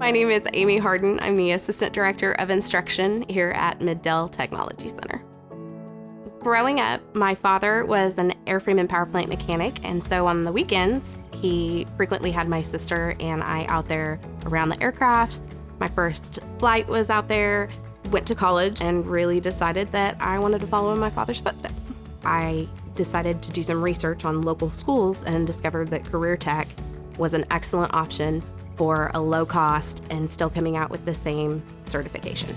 My name is Aimee Harden. I'm the Assistant Director of Instruction here at Mid-Del Technology Center. Growing up, my father was an airframe and power plant mechanic, and so on the weekends, he frequently had my sister and I out there around the aircraft. My first flight was out there, went to college, and really decided that I wanted to follow in my father's footsteps. I decided to do some research on local schools and discovered that CareerTech was an excellent option for a low cost and still coming out with the same certification.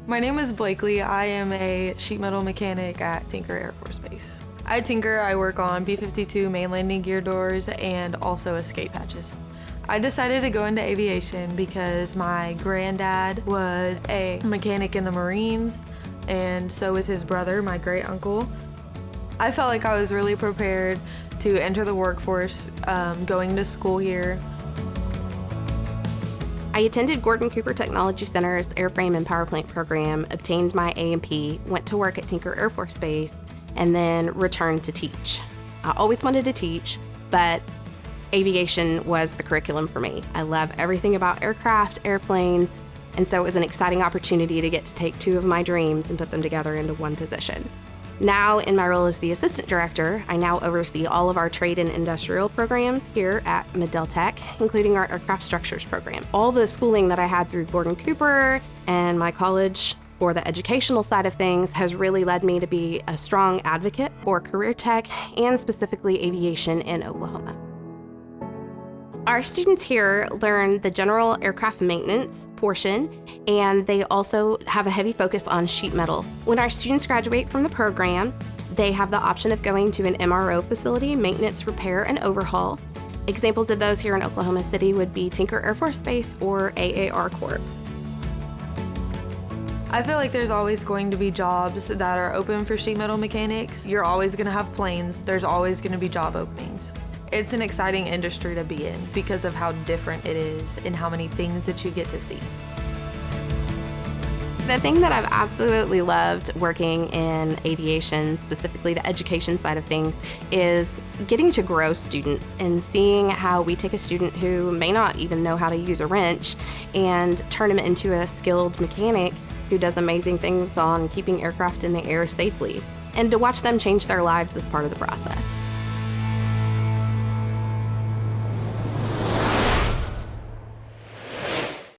My name is Blakely. I am a sheet metal mechanic at Tinker Air Force Base. At Tinker, I work on B-52 main landing gear doors and also escape hatches. I decided to go into aviation because my granddad was a mechanic in the Marines, and so was his brother, my great uncle. I felt like I was really prepared to enter the workforce going to school here. I attended Gordon Cooper Technology Center's Airframe and Power Plant program, obtained my A&P, went to work at Tinker Air Force Base, and then returned to teach. I always wanted to teach, but aviation was the curriculum for me. I love everything about aircraft, airplanes, and so it was an exciting opportunity to get to take two of my dreams and put them together into one position. Now, in my role as the assistant director, I now oversee all of our trade and industrial programs here at Mid-Del Tech, including our aircraft structures program. All the schooling that I had through Gordon Cooper and my college for the educational side of things has really led me to be a strong advocate for CareerTech and specifically aviation in Oklahoma. Our students here learn the general aircraft maintenance portion, and they also have a heavy focus on sheet metal. When our students graduate from the program, they have the option of going to an MRO facility, maintenance, repair, and overhaul. Examples of those here in Oklahoma City would be Tinker Air Force Base or AAR Corp. I feel like there's always going to be jobs that are open for sheet metal mechanics. You're always going to have planes. There's always going to be job openings. It's an exciting industry to be in because of how different it is and how many things that you get to see. The thing that I've absolutely loved working in aviation, specifically the education side of things, is getting to grow students and seeing how we take a student who may not even know how to use a wrench and turn them into a skilled mechanic who does amazing things on keeping aircraft in the air safely, and to watch them change their lives as part of the process.